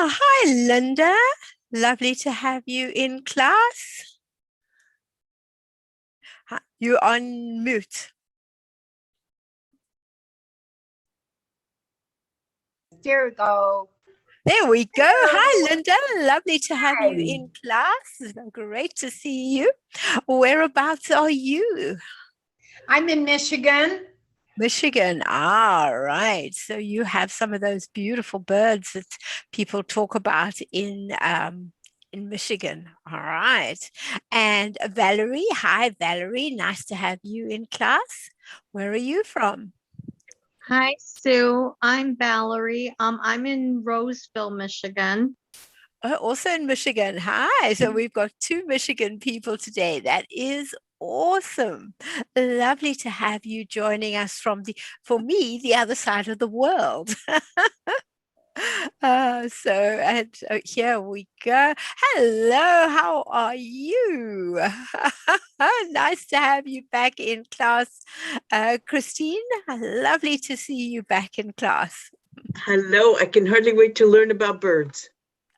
Hi, Linda. Lovely to have you in class. You're on mute. Here we go. There we go. Hello. Hi, Linda. Lovely to have you Hi. in class. Great to see you. Whereabouts are you? I'm in Michigan. Michigan. All right. So you have some of those beautiful birds that people talk about in Michigan. All right. And Valerie. Hi, Valerie. Nice to have you in class. Where are you from? Hi, Sue. I'm Valerie. I'm in Roseville, Michigan. Oh, also in Michigan. Hi. So we've got two Michigan people today. That is awesome. Lovely to have you joining us from for me, the other side of the world. Here we go. Hello, how are you? Nice to have you back in class. Christine, lovely to see you back in class. Hello, I can hardly wait to learn about birds.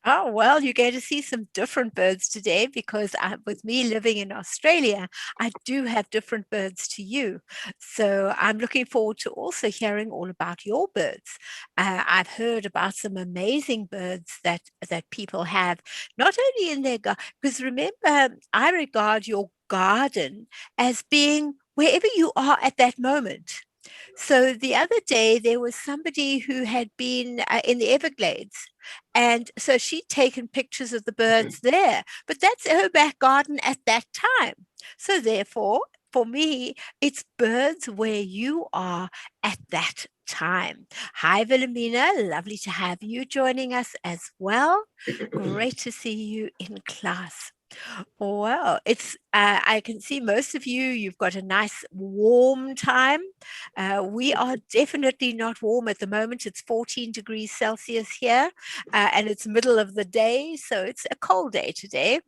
Oh, well, you're going to see some different birds today because with me living in Australia, I do have different birds to you. So I'm looking forward to also hearing all about your birds. I've heard about some amazing birds that people have, not only in their garden, because remember, I regard your garden as being wherever you are at that moment. So the other day, there was somebody who had been in the Everglades. And so she'd taken pictures of the birds there, but that's her back garden at that time. So therefore, for me, it's birds where you are at that time. Hi, Wilhelmina. Lovely to have you joining us as well. Great to see you in class. Well, I can see most of you, you've got a nice warm time. We are definitely not warm at the moment. It's 14 degrees Celsius here, and it's middle of the day, so it's a cold day today.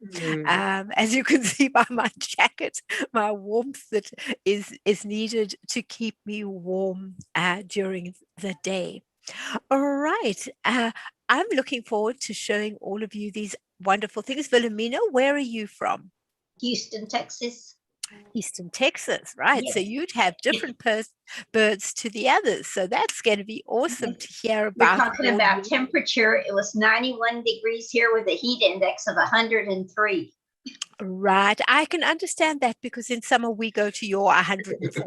As you can see by my jacket, my warmth that is needed to keep me warm during the day. All right. I'm looking forward to showing all of you these wonderful things. Wilhelmina, where are you from? Houston, Texas. Houston, Texas, right? Yes. So you'd have different birds to the others. So that's going to be awesome to hear We're about. talking about temperature. It was 91 degrees here with a heat index of 103. Right. I can understand that because in summer we go to your 104.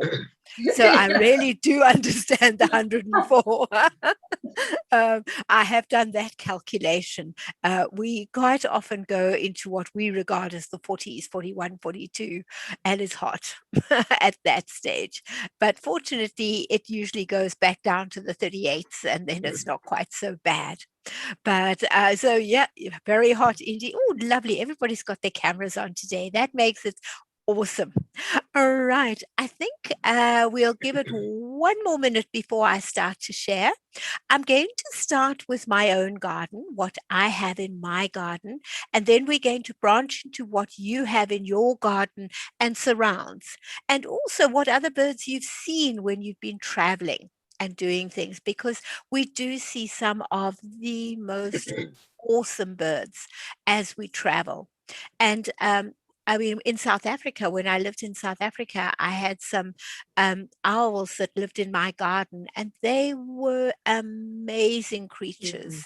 So I really do understand the 104. I have done that calculation. We quite often go into what we regard as the 40s, 41, 42, and it's hot at that stage. But fortunately, it usually goes back down to the 38s, and then it's not quite so bad. But so yeah, very hot indeed. Oh, lovely. Everybody's got their cameras on today. That makes it awesome. All right. I think we'll give it one more minute before I start to share. I'm going to start with my own garden, what I have in my garden, and then we're going to branch into what you have in your garden and surrounds, and also what other birds you've seen when you've been traveling and doing things, because we do see some of the most awesome birds as we travel. And I mean, in South Africa, when I lived in South Africa, I had some owls that lived in my garden, and they were amazing creatures.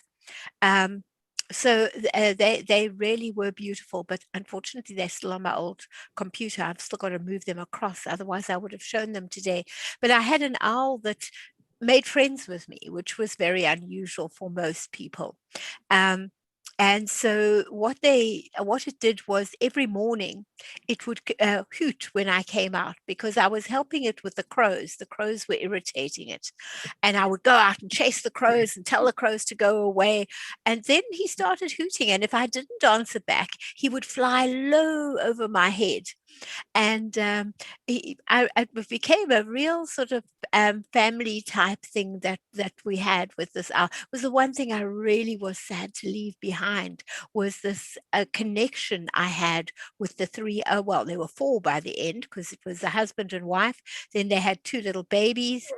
So they really were beautiful, but unfortunately they're still on my old computer. I've still got to move them across, otherwise I would have shown them today. But I had an owl that made friends with me, which was very unusual for most people. And so what it did was every morning it would hoot when I came out, because I was helping it with the crows. The crows were irritating it. And I would go out and chase the crows and tell the crows to go away. And then he started hooting. And if I didn't answer back, he would fly low over my head. And it became a real sort of family type thing that we had with this owl. It was the one thing I really was sad to leave behind, was this connection I had with the three. Well, there were four by the end, because it was a husband and wife. Then they had two little babies,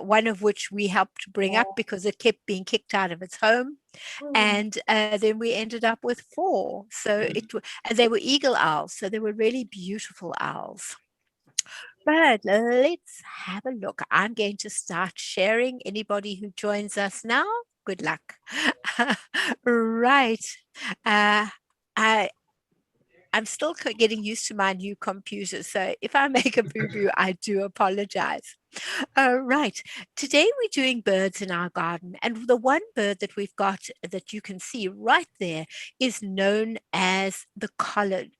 one of which we helped bring up because it kept being kicked out of its home. And then we ended up with 4. So and they were eagle owls. So they were really beautiful owls. But let's have a look. I'm going to start sharing. Anybody who joins us now, good luck. Right. I'm still getting used to my new computer. So if I make a boo-boo, I do apologize. Right. Today we're doing birds in our garden. And the one bird that we've got that you can see right there is known as the collared.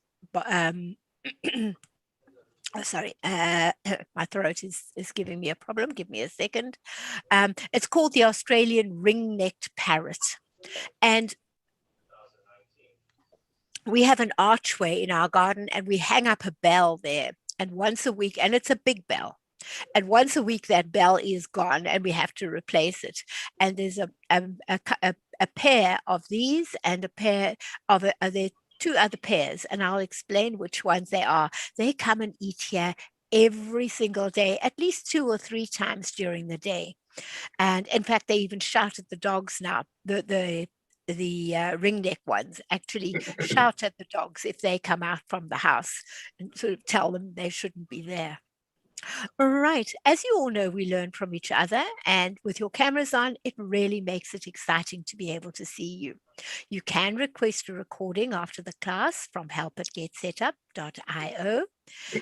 Oh, sorry, my throat is giving me a problem. Give me a second. It's called the Australian ring-necked parrot. And we have an archway in our garden and we hang up a bell there. And once a week, and it's a big bell. And once a week, that bell is gone and we have to replace it. And there's a pair of these and a pair of there 2 other pairs, and I'll explain which ones they are. They come and eat here every single day, at least 2 or 3 times during the day. And in fact, they even shout at the dogs now. The ringneck ones actually shout at the dogs if they come out from the house and sort of tell them they shouldn't be there. Right. As you all know, we learn from each other, and with your cameras on, it really makes it exciting to be able to see you. You can request a recording after the class from help@getsetup.io.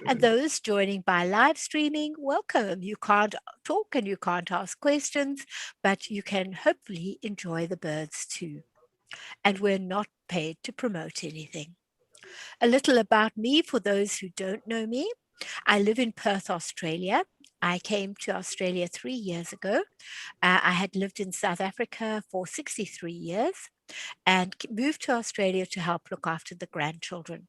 And those joining by live streaming, welcome. You can't talk and you can't ask questions, but you can hopefully enjoy the birds too. And we're not paid to promote anything. A little about me for those who don't know me. I live in Perth, Australia. I came to Australia 3 years ago. I had lived in South Africa for 63 years and moved to Australia to help look after the grandchildren.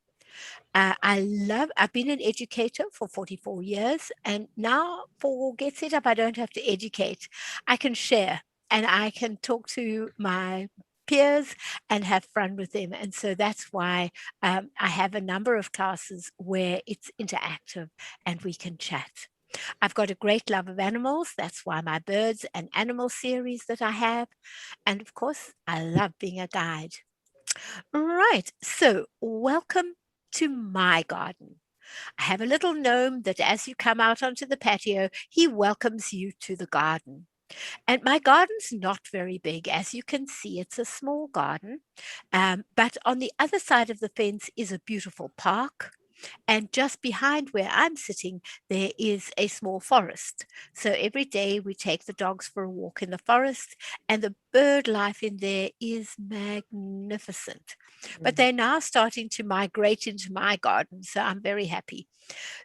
I've been an educator for 44 years, and now for Get Set Up, I don't have to educate. I can share and I can talk to my peers and have fun with them. And so that's why I have a number of classes where it's interactive and we can chat. I've got a great love of animals. That's why my birds and animal series that I have. And of course, I love being a guide. Right. So welcome to my garden. I have a little gnome that as you come out onto the patio, he welcomes you to the garden. And my garden's not very big. As you can see, it's a small garden. But on the other side of the fence is a beautiful park. And just behind where I'm sitting, there is a small forest. So every day we take the dogs for a walk in the forest, and the bird life in there is magnificent. But they're now starting to migrate into my garden, so I'm very happy.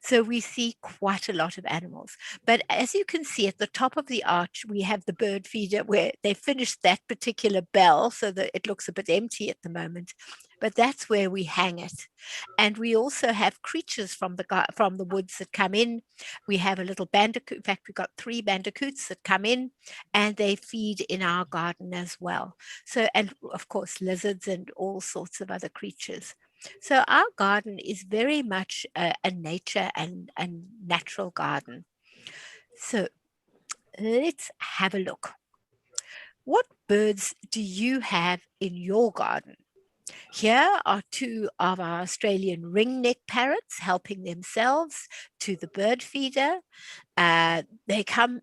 So we see quite a lot of animals. But as you can see at the top of the arch, we have the bird feeder where they finished that particular bell, so that it looks a bit empty at the moment. But that's where we hang it. And we also have creatures from the woods that come in. We have a little bandicoot. In fact, we've got 3 bandicoots that come in and they feed in our garden as well. So, and of course, lizards and all sorts of other creatures. So our garden is very much a nature and natural garden. So let's have a look. What birds do you have in your garden? Here are 2 of our Australian ringneck parrots helping themselves to the bird feeder. They come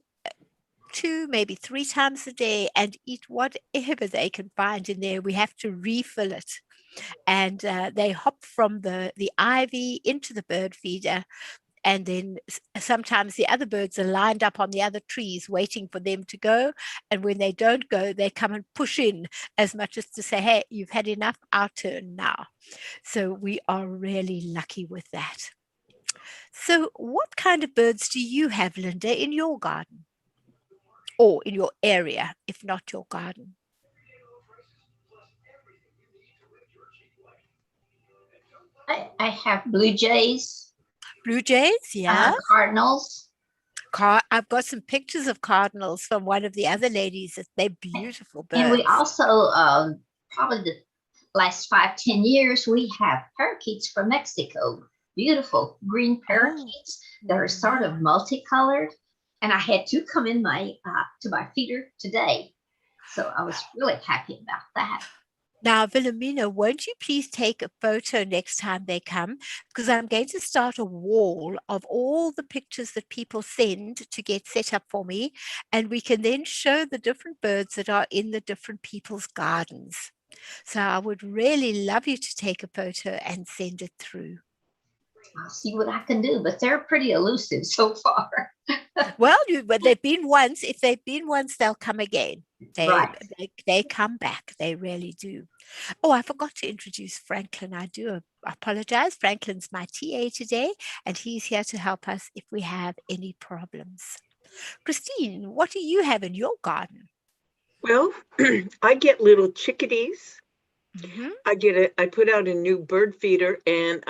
2, maybe 3 times a day and eat whatever they can find in there. We have to refill it. And they hop from the ivy into the bird feeder. And then sometimes the other birds are lined up on the other trees waiting for them to go. And when they don't go, they come and push in as much as to say, hey, you've had enough, our turn now. So we are really lucky with that. So what kind of birds do you have, Linda, in your garden? Or in your area, if not your garden? I have blue jays, Blue jays, yeah. cardinals, I've got some pictures of cardinals from one of the other ladies. They're beautiful birds. and we also probably the last 5-10 years we have parakeets from Mexico. Beautiful green parakeets that are sort of multicolored, and I had 2 come in my to my feeder today. So I was really happy about that. Now, Wilhelmina, won't you please take a photo next time they come? Because I'm going to start a wall of all the pictures that people send to get set up for me. And we can then show the different birds that are in the different people's gardens. So I would really love you to take a photo and send it through. I'll see what I can do, but they're pretty elusive so far. Well, they've been once. If they've been once, they'll come again. Right. They come back. They really do. Oh, I forgot to introduce Franklin. I do apologize. Franklin's my TA today, and he's here to help us if we have any problems. Christine, what do you have in your garden? Well, I get little chickadees. Mhm. I put out a new bird feeder, and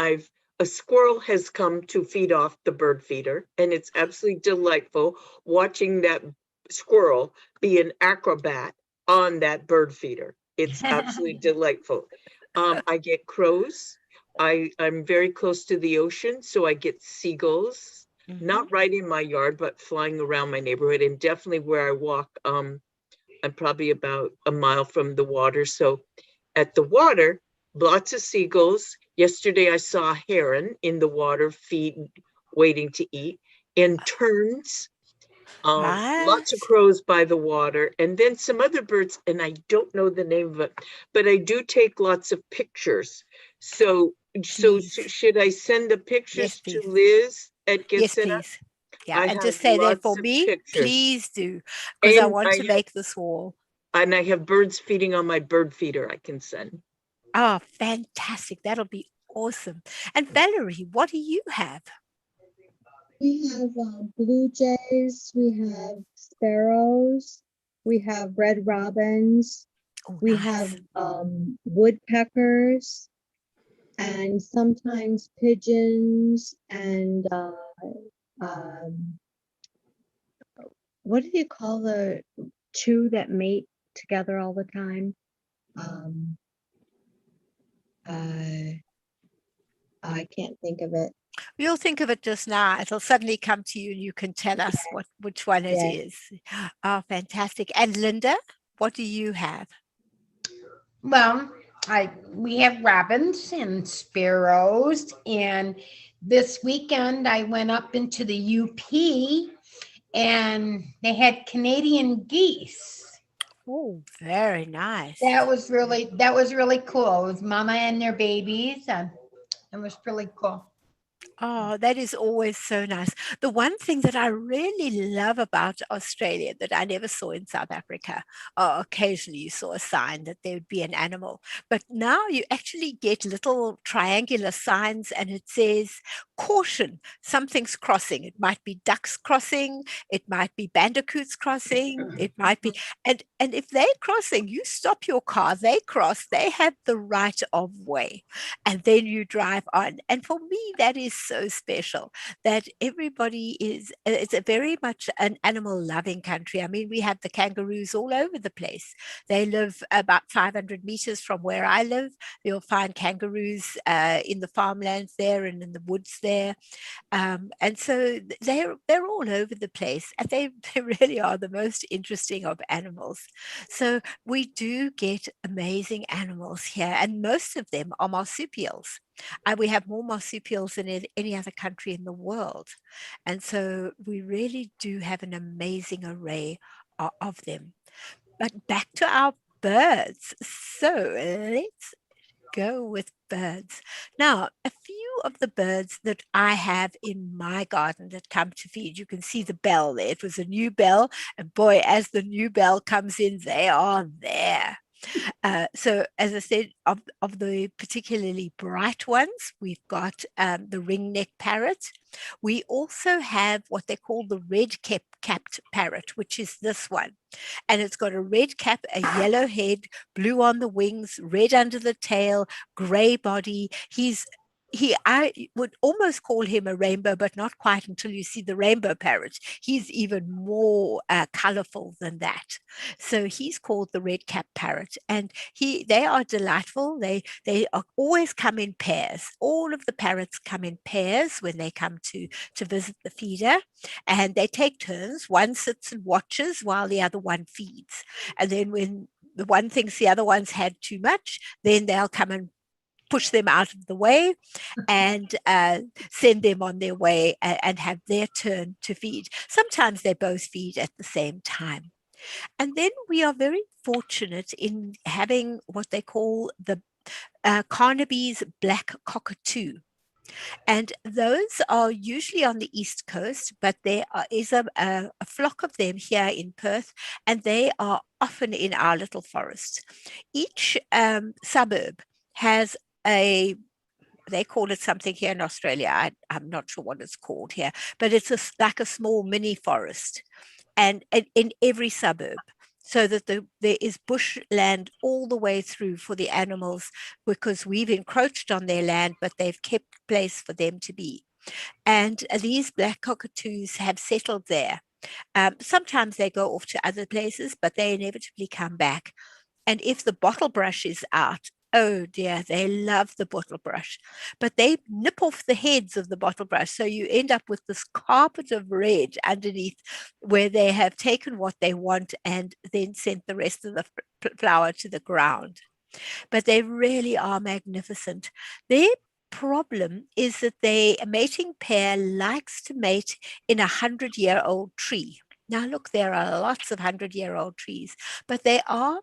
a squirrel has come to feed off the bird feeder, and it's absolutely delightful watching that squirrel be an acrobat on that bird feeder. It's absolutely delightful. I get crows. I'm very close to the ocean, so I get seagulls, not right in my yard, but flying around my neighborhood, and definitely where I walk. I'm probably about a mile from the water. So at the water, lots of seagulls. Yesterday I saw a heron in the water waiting to eat, and terns. Lots of Right. crows by the water, and then some other birds, and I don't know the name of it, but I do take lots of pictures. So Please. should I send the pictures Yes, to please. Liz at Yes, Gitsina? please. Yeah, I and have just say there for lots of me, pictures, please do, because I and want to make this wall. I have birds feeding on my bird feeder I can send. Oh, fantastic. That'll be awesome. And Valerie, what do you have? We have blue jays, we have sparrows, we have red robins, Oh, we nice. have woodpeckers, and sometimes pigeons, and what do you call the two that mate together all the time? I can't think of it. You'll think of it just now. It'll suddenly come to you and you can tell us which one it Yes. is. Oh, fantastic. And Linda, what do you have? Well, we have robins and sparrows, and this weekend I went up into the UP and they had Canadian geese. Oh, very nice. That was really cool. It was mama and their babies, and it was really cool. Oh, that is always so nice. The one thing that I really love about Australia that I never saw in South Africa, occasionally you saw a sign that there would be an animal, but now you actually get little triangular signs and it says, caution, something's crossing. It might be ducks crossing, it might be bandicoots crossing, it might be, and if they're crossing, you stop your car, they cross, they have the right of way, and then you drive on. And for me, that is so special that everybody it's a very much an animal loving country. I mean, we have the kangaroos all over the place. They live about 500 meters from where I live. You'll find kangaroos in the farmlands there and in the woods there. And so they're all over the place, and they really are the most interesting of animals. So we do get amazing animals here, and most of them are marsupials. We have more marsupials than in any other country in the world. And so we really do have an amazing array of them. But back to our birds. So let's go with birds. Now, a few of the birds that I have in my garden that come to feed, you can see the bell there. It was a new bell, and boy, as the new bell comes in, they are there. So as I said, of the particularly bright ones, we've got the ring-necked parrot. We also have what they call the red-capped parrot, which is this one. And it's got a red cap, a yellow head, blue on the wings, red under the tail, gray body. He's I would almost call him a rainbow, but not quite until you see the rainbow parrot. He's even more colorful than that. So he's called the red-capped parrot, and they are delightful. Always come in pairs. All of the parrots come in pairs when they come to visit the feeder, and they take turns. One sits and watches while the other one feeds, and then when the one thinks the other one's had too much, then they'll come and push them out of the way and send them on their way and have their turn to feed. Sometimes they both feed at the same time. And then we are very fortunate in having what they call the Carnaby's black cockatoo. And those are usually on the East Coast, but there is a flock of them here in Perth, and they are often in our little forest. Each suburb has they call it something here in Australia. I'm not sure what it's called here, but it's like a small mini forest, and in every suburb, so that there is bushland all the way through for the animals, because we've encroached on their land, but they've kept place for them to be. And these black cockatoos have settled there. Sometimes they go off to other places, but they inevitably come back. And if the bottle brush is out, oh dear, they love the bottle brush, but they nip off the heads of the bottle brush. So you end up with this carpet of red underneath, where they have taken what they want and then sent the rest of the flower to the ground. But they really are magnificent. Their problem is that a mating pair likes to mate in 100-year-old tree. Now, look, there are lots of 100-year-old trees, but they are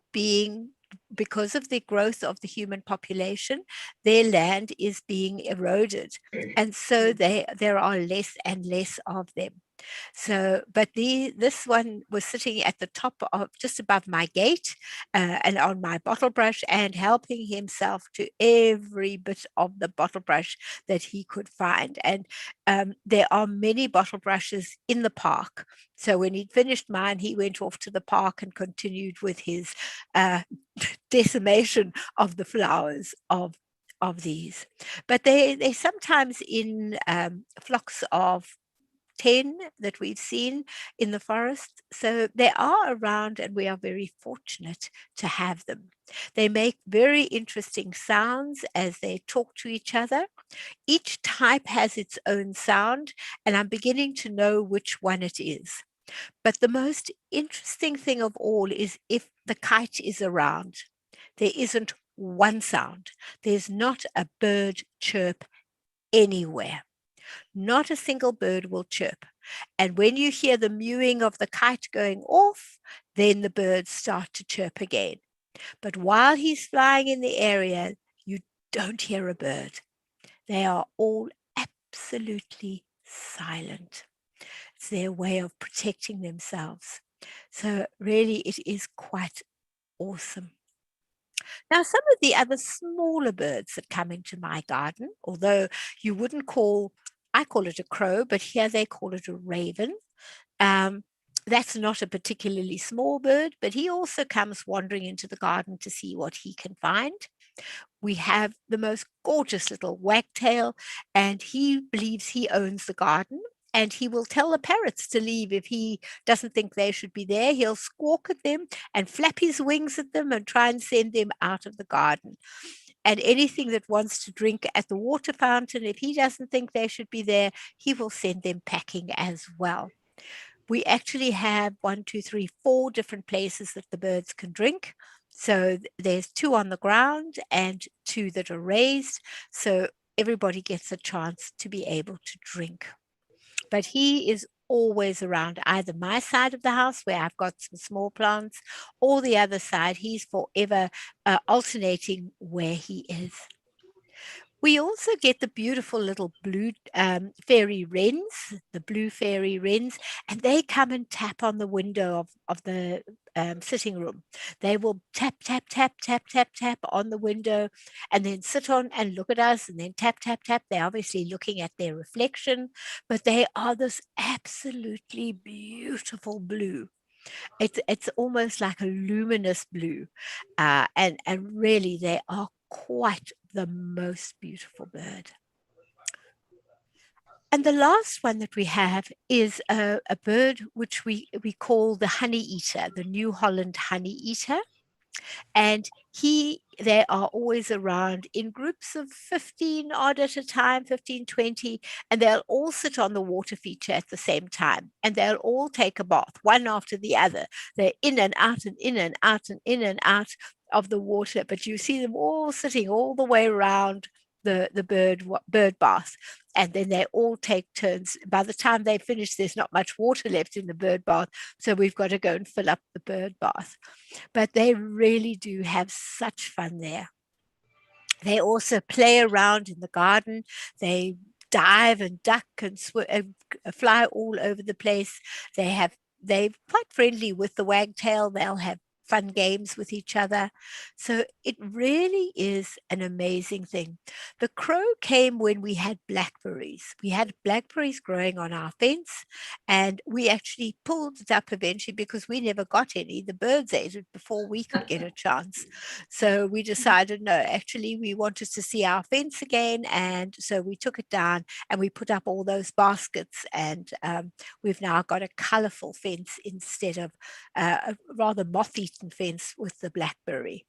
because of the growth of the human population, their land is being eroded. And so there are less and less of them. So, but this one was sitting at the top of just above my gate and on my bottle brush, and helping himself to every bit of the bottle brush that he could find. And there are many bottle brushes in the park. So when he'd finished mine, he went off to the park and continued with his decimation of the flowers of these. But they sometimes in flocks of 10 that we've seen in the forest. So they are around, and we are very fortunate to have them. They make very interesting sounds as they talk to each other. Each type has its own sound, and I'm beginning to know which one it is. But the most interesting thing of all is if the kite is around, there isn't one sound. There's not a bird chirp anywhere. Not a single bird will chirp. And when you hear the mewing of the kite going off, then the birds start to chirp again. But while he's flying in the area, you don't hear a bird. They are all absolutely silent. It's their way of protecting themselves. So really, it is quite awesome. Now, some of the other smaller birds that come into my garden, although you wouldn't I call it a crow, but here they call it a raven. That's not a particularly small bird, but he also comes wandering into the garden to see what he can find. We have the most gorgeous little wagtail, and he believes he owns the garden. And he will tell the parrots to leave if he doesn't think they should be there. He'll squawk at them and flap his wings at them and try and send them out of the garden. And anything that wants to drink at the water fountain, if he doesn't think they should be there, he will send them packing as well. We actually have 4 different places that the birds can drink. So there's 2 on the ground and 2 that are raised. So everybody gets a chance to be able to drink. But he is always around either my side of the house, where I've got some small plants, or the other side. He's forever alternating where he is. We also get the beautiful little blue fairy wrens, the blue fairy wrens, and they come and tap on the window of the sitting room. They will tap, tap, tap, tap, tap, tap on the window, and then sit on and look at us, and then tap, tap, tap. They're obviously looking at their reflection, but they are this absolutely beautiful blue. It's almost like a luminous blue, and really they are quite the most beautiful bird. And the last one that we have is a bird which we call the honey eater, the New Holland honey eater. And they are always around in groups of 15 odd at a time, 15, 20, and they'll all sit on the water feature at the same time, and they'll all take a bath, one after the other. They're in and out and in and out and in and out of the water, but you see them all sitting all the way around the bird bath, and then they all take turns. By the time they finish, there's not much water left in the bird bath, so we've got to go and fill up the bird bath. But they really do have such fun there. They also play around in the garden. They dive and duck and fly all over the place. They're quite friendly with the wagtail. They'll have fun games with each other. So it really is an amazing thing. The crow came when we had blackberries. We had blackberries growing on our fence, and we actually pulled it up eventually because we never got any. The birds ate it before we could get a chance. So we decided, no, actually we wanted to see our fence again. And so we took it down and we put up all those baskets, and we've now got a colorful fence instead of a rather moth-eaten fence with the blackberry.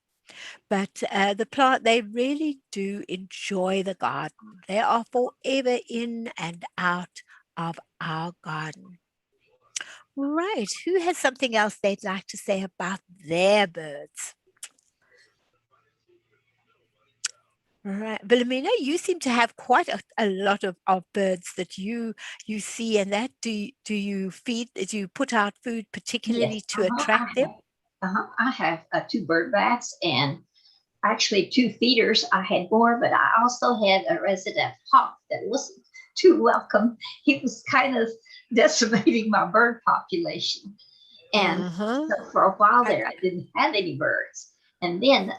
But the plant, they really do enjoy the garden. They are forever in and out of our garden. Right, who has something else they'd like to say about their birds? Right, Wilhelmina, you seem to have quite a lot of birds that you see, and that do you feed? Do you put out food particularly Yes, to attract them? I have 2 bird baths and actually 2 feeders. I had more, but I also had a resident hawk that wasn't too welcome. He was kind of decimating my bird population. And so for a while there, I didn't have any birds. And then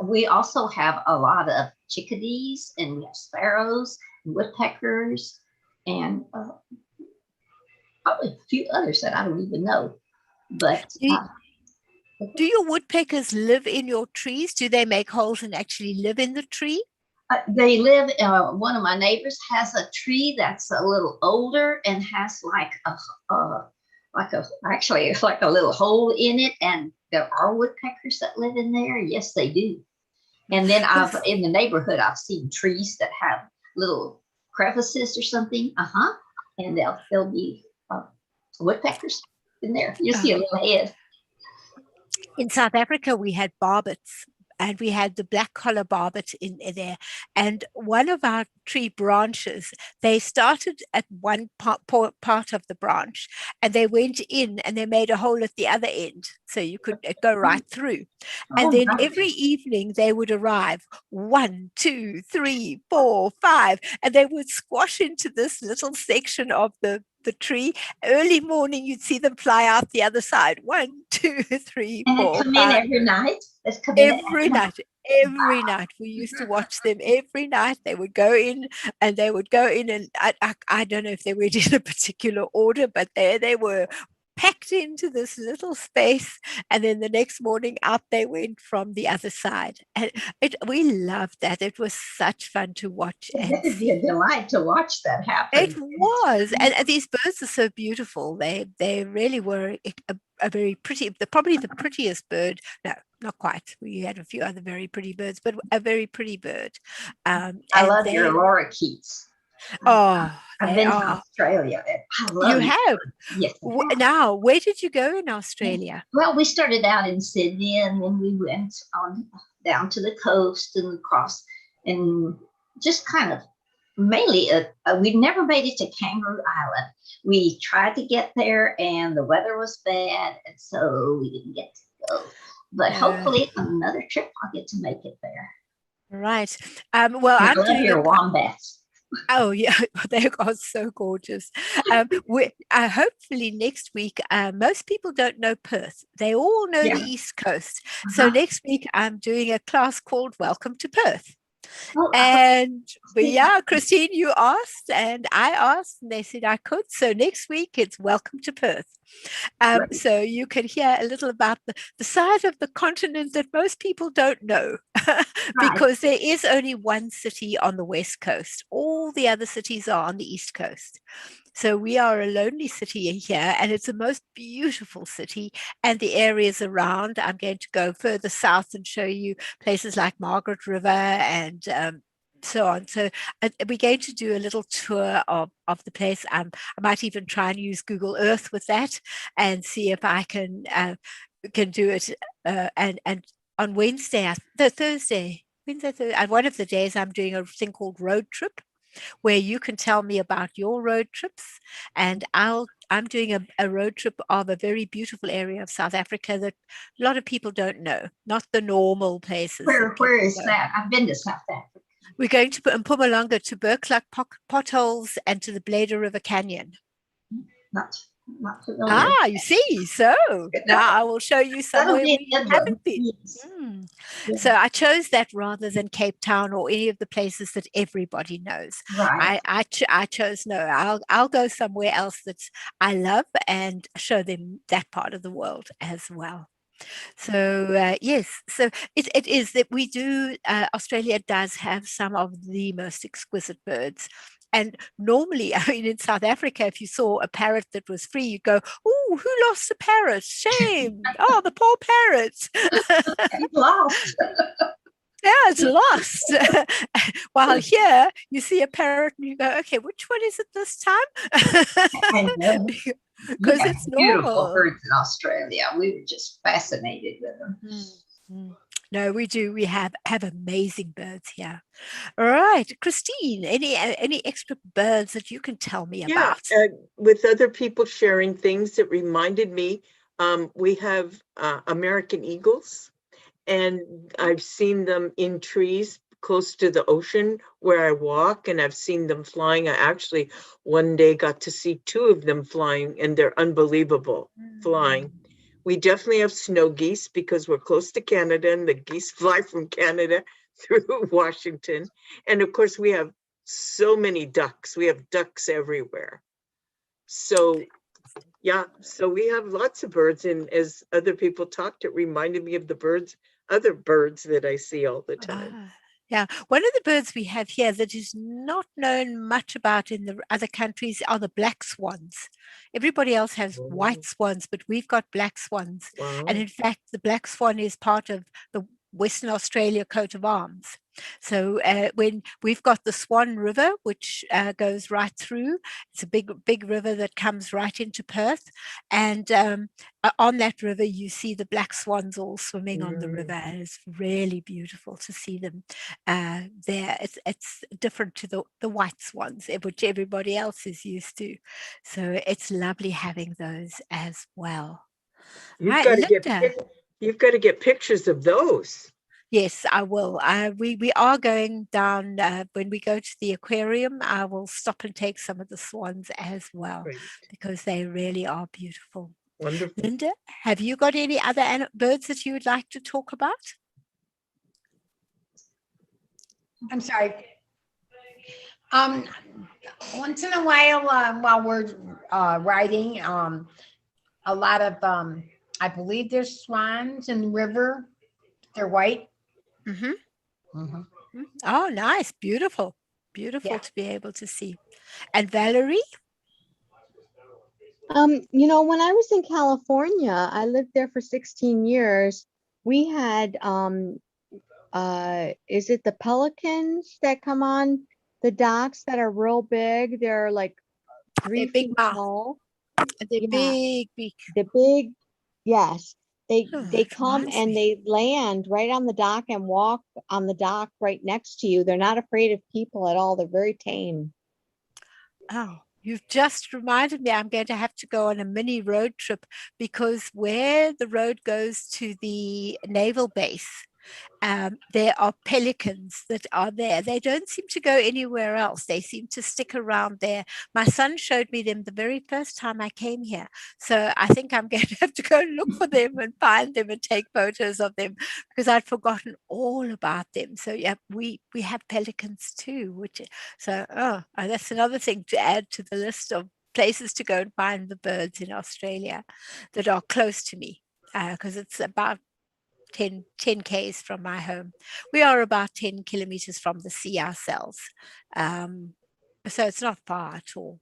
we also have a lot of chickadees, and we have sparrows and woodpeckers, and probably a few others that I don't even know. But do your woodpeckers live in your trees? Do they make holes and actually live in the tree? They live, one of my neighbors has a tree that's a little older and has actually it's like a little hole in it, and there are woodpeckers that live in there. Yes, they do. And then in the neighborhood, I've seen trees that have little crevices or something. And there'll be woodpeckers in there. You see a little head. In South Africa, we had barbets, and we had the black collar barbet in there. And one of our tree branches, they started at one part of the branch, and they went in and they made a hole at the other end, so you could go right through. And then every evening they would arrive, 1, 2, 3, 4, 5, and they would squash into this little section of the tree. Early morning, you'd see them fly out the other side. 1, 2, 3, 4, 5. And they come in every night. Every night. We used to watch them every night. They would go in, and I don't know if they went in a particular order, but there they were, packed into this little space, and then the next morning out they went from the other side. And we loved that. It was such fun to watch. It would be a delight to watch that happen. It was, and these birds are so beautiful. They really were a very pretty, probably the prettiest bird. No, not quite. We had a few other very pretty birds, but a very pretty bird. I love your lorikeets. Oh, I've been to Australia. I love you have? Yes. Now, where did you go in Australia? Well, we started out in Sydney, and then we went on down to the coast and across, and just kind of mainly, we never made it to Kangaroo Island. We tried to get there, and the weather was bad, and so we didn't get to go. But hopefully, on another trip, I'll get to make it there. Right. Well, I love your wombats. Oh yeah, they are so gorgeous. Hopefully next week, most people don't know Perth. They all know the East Coast. So next week I'm doing a class called Welcome to Perth. Oh, And but yeah, Christine, you asked and I asked, and they said I could. So next week it's welcome to Perth. great. So you can hear a little about the size of the continent that most people don't know, Right. because there is only one city on the west coast. All the other cities are on the east coast. So we are a lonely city here, and it's the most beautiful city. And the areas around, I'm going to go further south and show you places like Margaret River and so on. So we're going to do a little tour of the place. I might even try and use Google Earth with that and see if I can do it. And on Wednesday, Thursday, one of the days, I'm doing a thing called Road Trip, where you can tell me about your road trips, and I'm doing a road trip of a very beautiful area of South Africa that a lot of people don't know, not the normal places. Where is that? I've been to South Africa. We're going to Mpumalanga, to Bergkluk potholes, and to the Bladder River Canyon. Not familiar. You see. So now I will show you somewhere That'll we be a good haven't one. been. Yes. Yeah. So I chose that rather than Cape Town or any of the places that everybody knows. Right. I chose no. I'll go somewhere else that I love and show them that part of the world as well. So yes, so it is that we do. Australia does have some of the most exquisite birds. And normally, I mean, in South Africa, if you saw a parrot that was free, you'd go, "Oh, who lost a parrot? Shame! Oh, the poor parrot." You lost. Yeah, it's lost. While here, you see a parrot and you go, "Okay, which one is it this I time?" know. Because Yeah, it's beautiful normal. birds in Australia. We were just fascinated with them. No, we do. We have amazing birds here. All right, Christine, any extra birds that you can tell me Yeah, about? with other people sharing things that reminded me, we have American eagles, and I've seen them in trees close to the ocean where I walk, and I've seen them flying. I actually one day got to see two of them flying, and they're unbelievable flying. We definitely have snow geese because we're close to Canada, and the geese fly from Canada through Washington. And of course, we have so many ducks. We have ducks everywhere. So yeah, so we have lots of birds, and as other people talked, it reminded me of the other birds that I see all the time. Yeah, one of the birds we have here that is not known much about in the other countries are the black swans. Everybody else has white swans, but we've got black swans. Wow. And in fact, the black swan is part of the Western Australia coat of arms. So when we've got the Swan River, which goes right through, it's a big river that comes right into Perth. And on that river, you see the black swans all swimming on the river. And it's really beautiful to see them there. It's different to the white swans, which everybody else is used to. So it's lovely having those as well. You've Right, got to Linda. you've got to get pictures of those. Yes, I will. We are going down when we go to the aquarium. I will stop and take some of the swans as well, Great. because they really are beautiful. Wonderful. Linda, have you got any other birds that you would like to talk about? I'm sorry. Once in a while we're riding, a lot of I believe there's swans in the river. They're white. Oh, nice. Beautiful. Beautiful Yeah. to be able to see. And Valerie? When I was in California, I lived there for 16 years. We had, is it the pelicans that come on the docks that are real big? They're like 3 They're big feet mouth. tall. They're Yeah. big. The big, yes. They that come reminds and me. they land right on the dock and walk on the dock right next to you. They're not afraid of people at all. They're very tame. Oh, you've just reminded me I'm going to have to go on a mini road trip, because where the road goes to the naval base, There are pelicans that are there. They don't seem to go anywhere else. They seem to stick around there. My son showed me them the very first time I came here. So I think I'm going to have to go and look for them and find them and take photos of them because I'd forgotten all about them. So yeah, we have pelicans too, that's another thing to add to the list of places to go and find the birds in Australia that are close to me because it's about 10 Ks from my home. We are about 10 kilometers from the sea ourselves. So it's not far at all.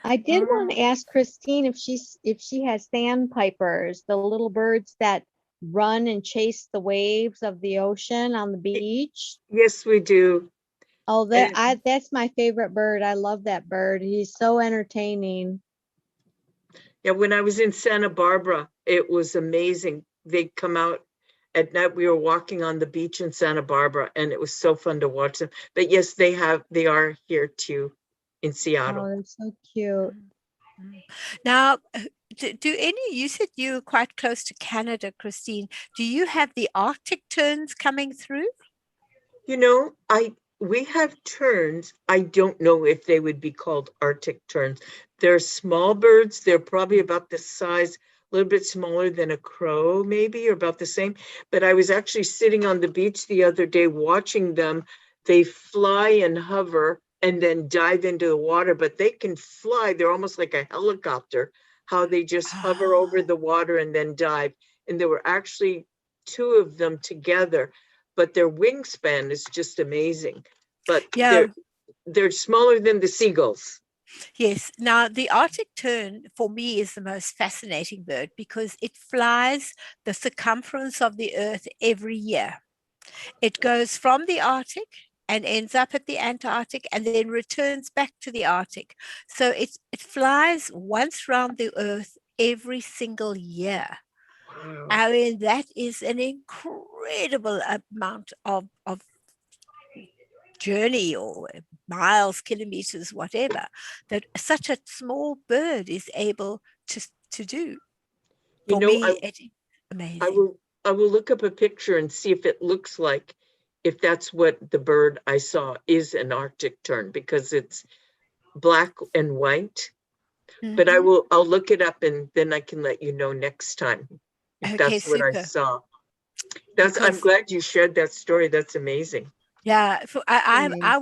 I did want to ask Christine if she has sandpipers, the little birds that run and chase the waves of the ocean on the beach. Yes, we do. Oh, that's my favorite bird. I love that bird. He's so entertaining. Yeah, when I was in Santa Barbara, it was amazing. They'd come out at night. We were walking on the beach in Santa Barbara, and it was so fun to watch them. But yes, they are here too in Seattle. Oh, they're so cute. Now, you said you were quite close to Canada, Christine. Do you have the Arctic terns coming through? You know, we have terns. I don't know if they would be called Arctic terns. They're small birds. They're probably about the size, a little bit smaller than a crow, maybe, or about the same. But I was actually sitting on the beach the other day watching them. They fly and hover and then dive into the water, but they can fly. They're almost like a helicopter, how they just hover over the water and then dive. And there were actually two of them together, but their wingspan is just amazing. But yeah, they're smaller than the seagulls. Yes. Now, the Arctic tern for me is the most fascinating bird because it flies the circumference of the Earth every year. It goes from the Arctic and ends up at the Antarctic and then returns back to the Arctic. So it flies once around the Earth every single year. Wow. I mean, that is an incredible amount of journey or miles, kilometers, whatever, that such a small bird is able to do. For me, it's amazing. I will look up a picture and see if it looks like, if that's what the bird I saw is an Arctic tern, because it's black and white. Mm-hmm. But I'll look it up and then I can let you know next time if that's what I saw. I'm glad you shared that story. That's amazing. Yeah, I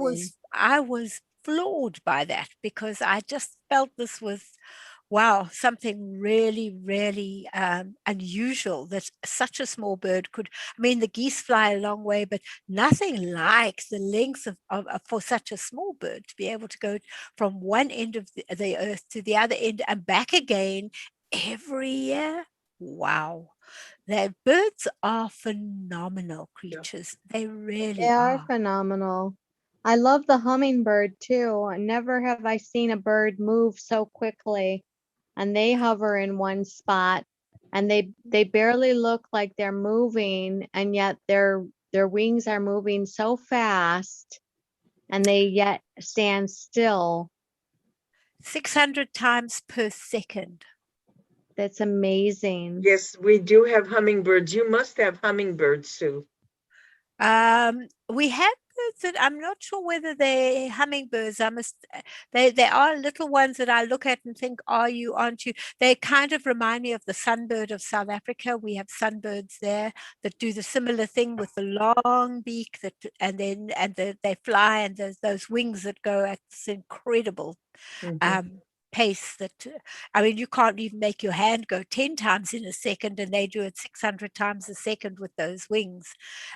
was floored by that because I just felt this was, wow, something really, really unusual that such a small bird could. I mean, the geese fly a long way, but nothing like the length of for such a small bird to be able to go from one end of the Earth to the other end and back again every year. Wow. Birds are phenomenal creatures. Yeah. They really are. Phenomenal. I love the hummingbird too. Never have I seen a bird move so quickly. And they hover in one spot and they barely look like they're moving, and yet their wings are moving so fast and they yet stand still. 600 times per second. That's amazing. Yes, we do have hummingbirds. You must have hummingbirds, Sue. We have birds that I'm not sure whether they're hummingbirds. They are little ones that I look at and think, aren't you? They kind of remind me of the sunbird of South Africa. We have sunbirds there that do the similar thing with the long beak they fly, and there's those wings that go at this incredible pace that, I mean, you can't even make your hand go 10 times in a second, and they do it 600 times a second with those wings.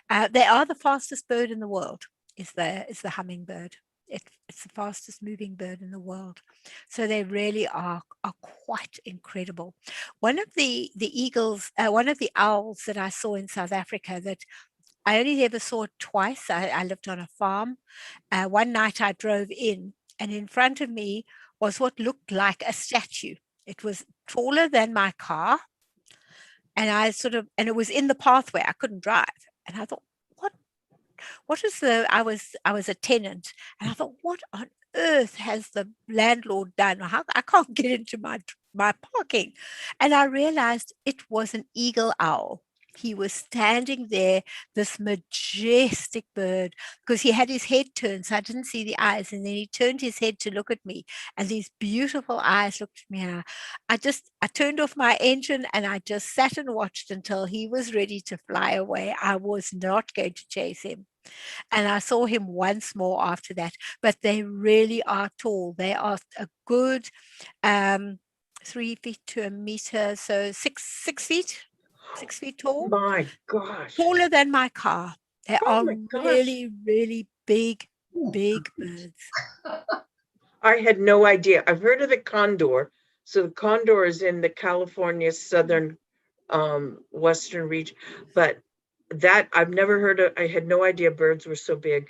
They are the fastest bird in the world, is the hummingbird. It's the fastest moving bird in the world. So they really are quite incredible. One of the owls that I saw in South Africa that I only ever saw it twice. I lived on a farm. One night I drove in front of me was what looked like a statue. It was taller than my car. And it was in the pathway. I couldn't drive. And I thought, I was a tenant. And I thought, what on earth has the landlord done? I can't get into my parking. And I realized it was an eagle owl. He was standing there, this majestic bird, because he had his head turned, so I didn't see the eyes. And then he turned his head to look at me, and these beautiful eyes looked at me. And I turned off my engine and I just sat and watched until he was ready to fly away. I was not going to chase him. And I saw him once more after that. But they really are tall. They are a good 3 feet to a meter, so 6 feet. 6 feet tall, My gosh. taller than my car. They Oh are my gosh. really, really big birds. I had no idea. I've heard of the condor. So the condor is in the California southern western region, but that I've never heard of. I had no idea birds were so big.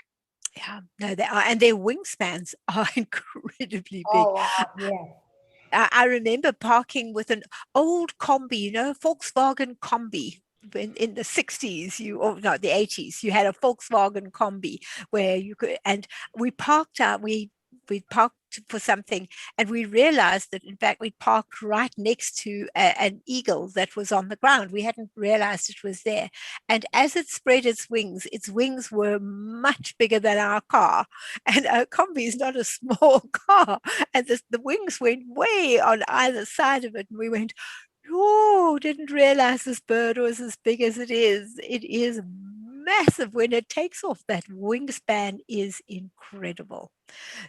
Yeah, no, they are, and their wingspans are incredibly big. Oh, wow, yeah. I remember parking with an old combi, Volkswagen combi. In the 60s, the 80s, you had a Volkswagen combi where you could, and we parked out, we parked for something, and we realized that in fact we parked right next to an eagle that was on the ground. We hadn't realized it was there, and as it spread its wings were much bigger than our car, and a combi is not a small car, and the wings went way on either side of it, and we went, oh, didn't realize this bird was as big as it is. It is massive. When it takes off, that wingspan is incredible.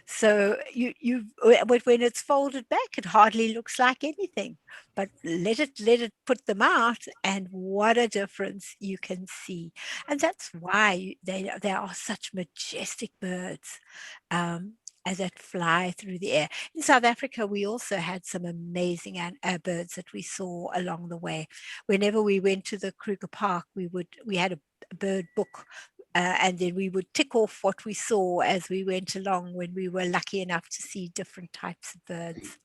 So when it's folded back, it hardly looks like anything. But let it put them out, and what a difference you can see. And that's why they are such majestic birds. As that fly through the air. In South Africa, we also had some amazing birds that we saw along the way. Whenever we went to the Kruger Park, we had a bird book, and then we would tick off what we saw as we went along when we were lucky enough to see different types of birds.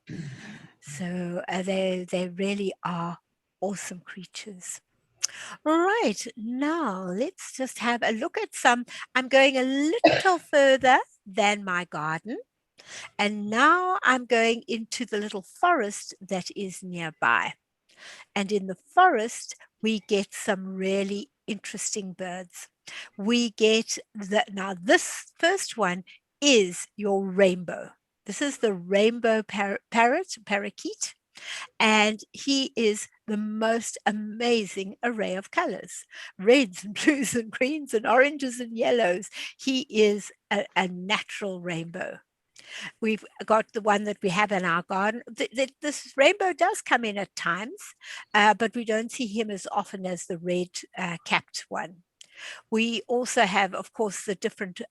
So they really are awesome creatures. All right, now let's just have a look at some. I'm going a little further than my garden, and now I'm going into the little forest that is nearby. And in the forest, we get some really interesting birds. We get now this first one is your rainbow. This is the rainbow parakeet. And he is the most amazing array of colors, reds and blues and greens and oranges and yellows. He is a natural rainbow. We've got the one that we have in our garden. This rainbow does come in at times, but we don't see him as often as the red capped one. We also have, of course, the different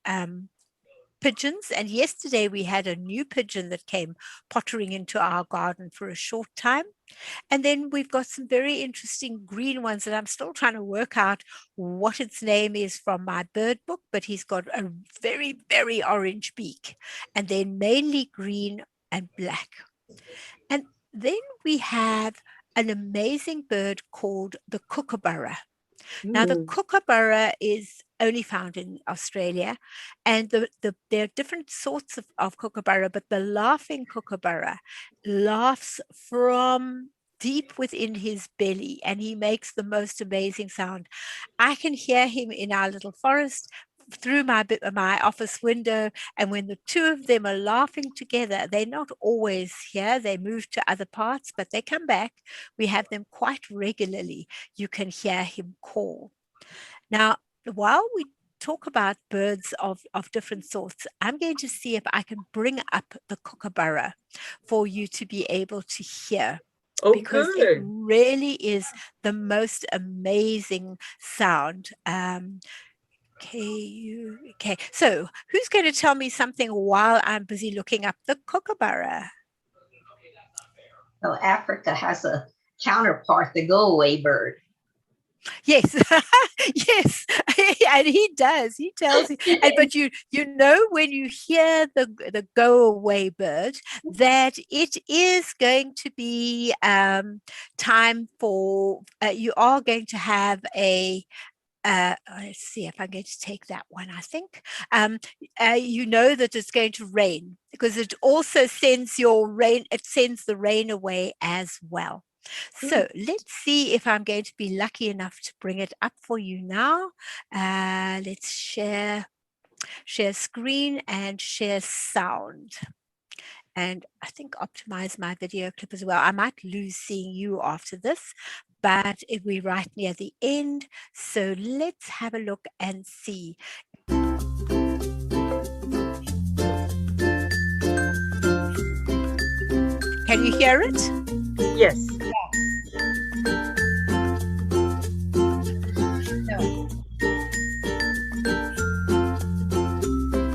pigeons, and yesterday we had a new pigeon that came pottering into our garden for a short time. And then we've got some very interesting green ones that I'm still trying to work out what its name is from my bird book, but he's got a very, very orange beak, and they're mainly green and black. And then we have an amazing bird called the kookaburra. Now, the kookaburra is only found in Australia, and there are different sorts of kookaburra, but the laughing kookaburra laughs from deep within his belly, and he makes the most amazing sound. I can hear him in our little forest through my office window, and when the two of them are laughing together, they're not always here. They move to other parts, but they come back. We have them quite regularly. You can hear him call. Now, while we talk about birds of different sorts, I'm going to see if I can bring up the kookaburra for you to be able to hear. Oh, because good. it really is the most amazing sound. Okay, so who's going to tell me something while I'm busy looking up the kookaburra? Well, Africa has a counterpart, the go-away bird. Yes, yes, and he does. He tells you, but you know when you hear the go-away bird that it is going to be time for you are going to have a. Let's see if I'm going to take that one. I think you know that it's going to rain because it also sends your rain. It sends the rain away as well. So let's see if I'm going to be lucky enough to bring it up for you now. Let's share screen and share sound. And I think optimize my video clip as well. I might lose seeing you after this, but we're right near the end. So let's have a look and see. Can you hear it? Yes.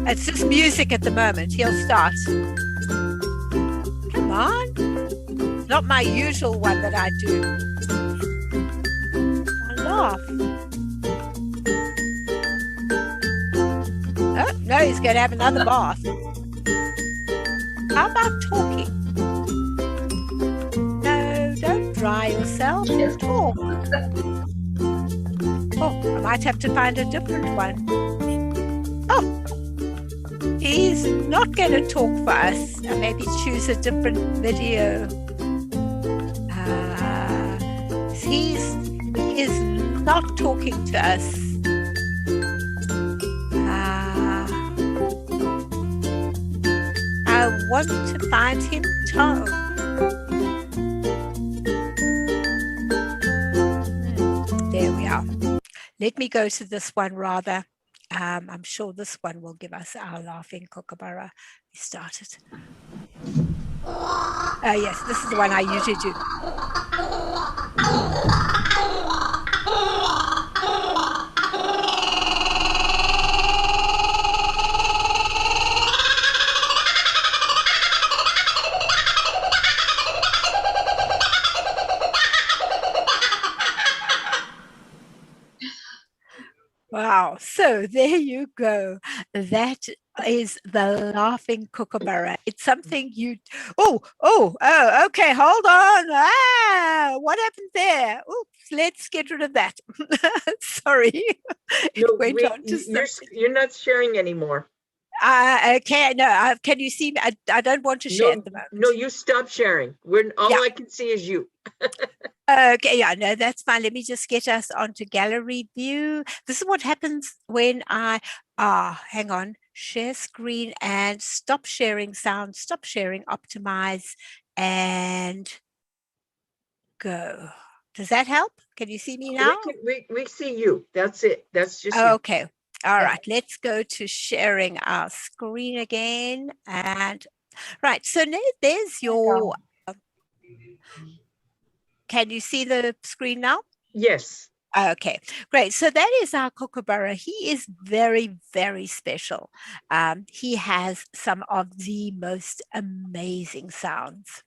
It's just music at the moment. He'll start. Come on. Not my usual one that I do. I laugh. Oh, no, he's going to have another bath. How about talking? No, don't dry yourself. Talk. Oh, I might have to find a different one. Oh, he's not going to talk for us. Maybe choose a different video. He is not talking to us. I want to find him tone. There we are. Let me go to this one rather. I'm sure this one will give us our laughing kookaburra. We started. Yes, this is the one I usually do. Wow. So there you go. That is the laughing kookaburra. It's something you, oh, okay. Hold on. What happened there? Oops, let's get rid of that. Sorry. It No, went on to you're not sharing anymore. okay. No, can you see me? I don't want to share at the moment. No, you stop sharing. All I can see is you. Okay, yeah, no, that's fine. Let me just get us onto gallery view. This is what happens when hang on, share screen and stop sharing sound, stop sharing, optimize, and go. Does that help? Can you see me now? We see you. That's it. That's just you. Okay. All right. Let's go to sharing our screen again. And right. So now there's your. Can you see the screen now? Yes. Okay, great. So that is our kookaburra. He is very, very special. He has some of the most amazing sounds.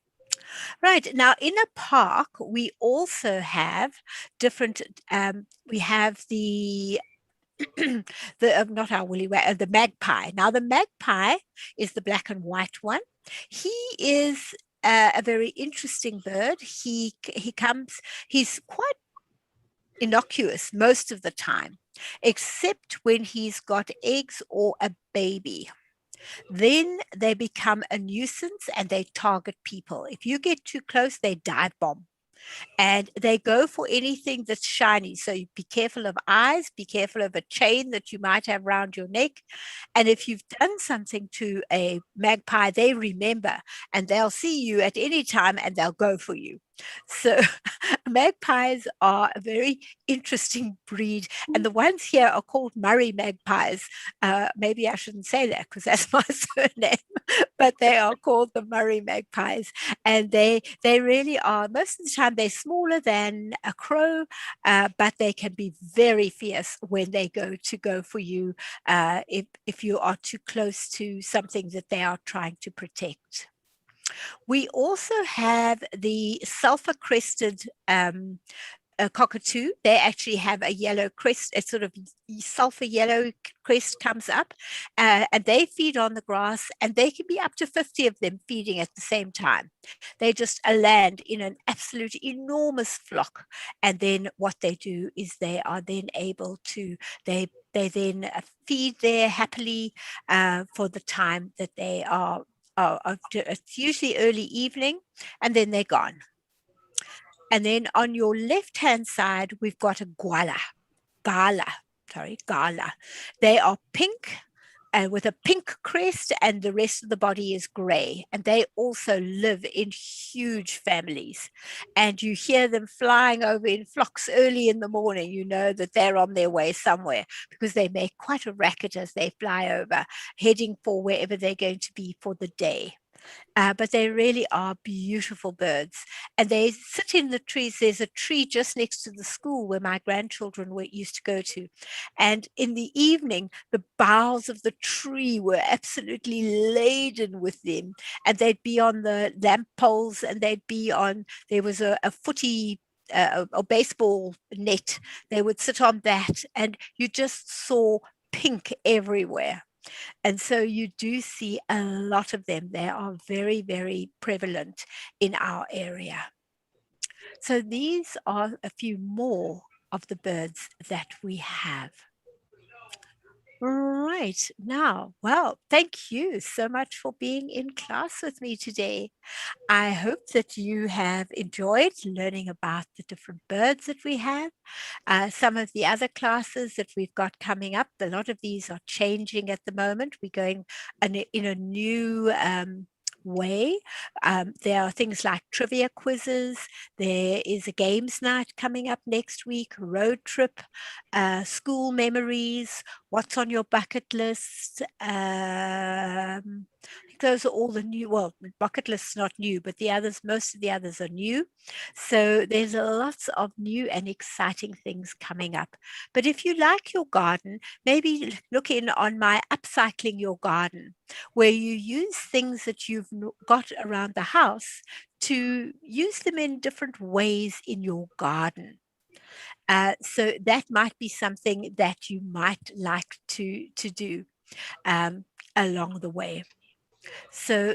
Right, now in a park, we also have different, we have the not our woolly the magpie. Now the magpie is the black and white one. He is a very interesting bird. He's quite innocuous most of the time, except when he's got eggs or a baby. Then they become a nuisance and they target people. If you get too close, they dive bomb. And they go for anything that's shiny. So you be careful of eyes, be careful of a chain that you might have around your neck. And if you've done something to a magpie, they remember and they'll see you at any time and they'll go for you. So magpies are a very interesting breed. And the ones here are called Murray magpies. Maybe I shouldn't say that because that's my surname, but they are called the Murray magpies. And they really are, most of the time, they're smaller than a crow, but they can be very fierce when they go for you if you are too close to something that they are trying to protect. We also have the sulfur-crested cockatoo. They actually have a yellow crest, a sort of sulfur yellow crest comes up, and they feed on the grass, and they can be up to 50 of them feeding at the same time. They just land in an absolute enormous flock, and then what they do is they are then able to, they then feed there happily for the time that they are, it's usually early evening, and then they're gone. And then on your left-hand side, we've got a gala. They are pink and with a pink crest, and the rest of the body is gray. And they also live in huge families. And you hear them flying over in flocks early in the morning. You know that they're on their way somewhere because they make quite a racket as they fly over, heading for wherever they're going to be for the day. But they really are beautiful birds, and they sit in the trees. There's a tree just next to the school where my grandchildren used to go to, and in the evening the boughs of the tree were absolutely laden with them, and they'd be on the lamp poles, and there was a footy a baseball net. They would sit on that, and you just saw pink everywhere. And so you do see a lot of them. They are very, very prevalent in our area. So these are a few more of the birds that we have. Right now, well, thank you so much for being in class with me today. I hope that you have enjoyed learning about the different birds that we have. Some of the other classes that we've got coming up, a lot of these are changing at the moment. We're going in a new way. There are things like trivia quizzes. There is a games night coming up next week, road trip, school memories, what's on your bucket list. I think those are all the new, well, bucket list's not new, but the others, most of the others are new. So there's lots of new and exciting things coming up. But if you like your garden, maybe look in on my Upcycling Your Garden, where you use things that you've got around the house to use them in different ways in your garden. So that might be something that you might like to do along the way. So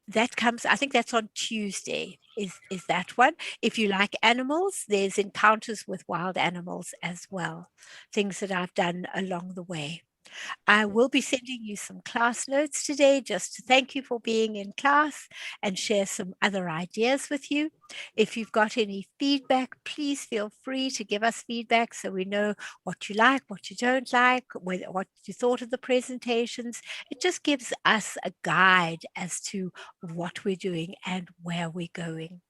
that comes, I think that's on Tuesday, is that one. If you like animals, there's encounters with wild animals as well, things that I've done along the way. I will be sending you some class notes today just to thank you for being in class and share some other ideas with you. If you've got any feedback, please feel free to give us feedback so we know what you like, what you don't like, what you thought of the presentations. It just gives us a guide as to what we're doing and where we're going.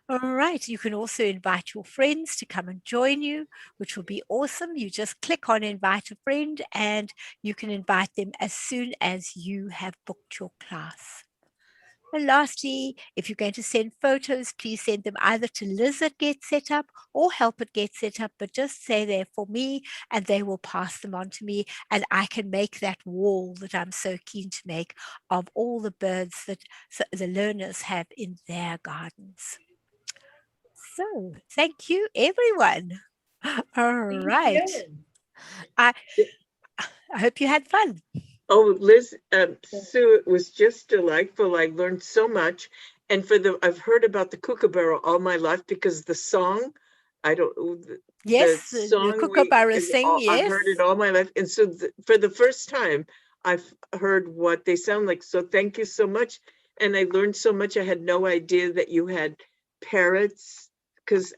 All right, you can also invite your friends to come and join you, which will be awesome. You just click on invite a friend and you can invite them as soon as you have booked your class. And lastly, if you're going to send photos, please send them either to Liz at Get Set Up or Help at Get Set Up, but just say they're for me and they will pass them on to me, and I can make that wall that I'm so keen to make of all the birds that the learners have in their gardens. So thank you, everyone. All right. I hope you had fun. Oh, Liz, Sue, it was just delightful. I learned so much. And I've heard about the kookaburra all my life because the song, yes, the kookaburra sing, yes. I've heard it all my life. And so for the first time, I've heard what they sound like. So thank you so much. And I learned so much. I had no idea that you had parrots, because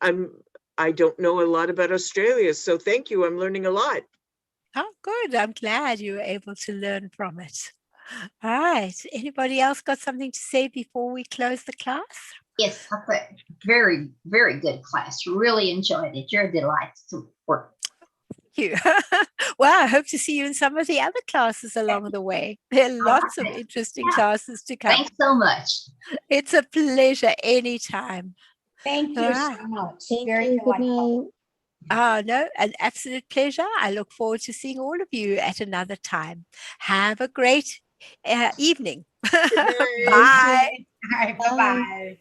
I don't know a lot about Australia. So thank you. I'm learning a lot. Oh, good. I'm glad you were able to learn from it. All right. Anybody else got something to say before we close the class? Yes, I thought very, very good class. Really enjoyed it. You're a delight to work. Thank you. Well, I hope to see you in some of the other classes along the way. There are lots of interesting classes to come. Thanks so much. It's a pleasure anytime. Thank you so much. Very Good delightful. night. No, an absolute pleasure. I look forward to seeing all of you at another time. Have a great evening. Bye. All right, bye-bye.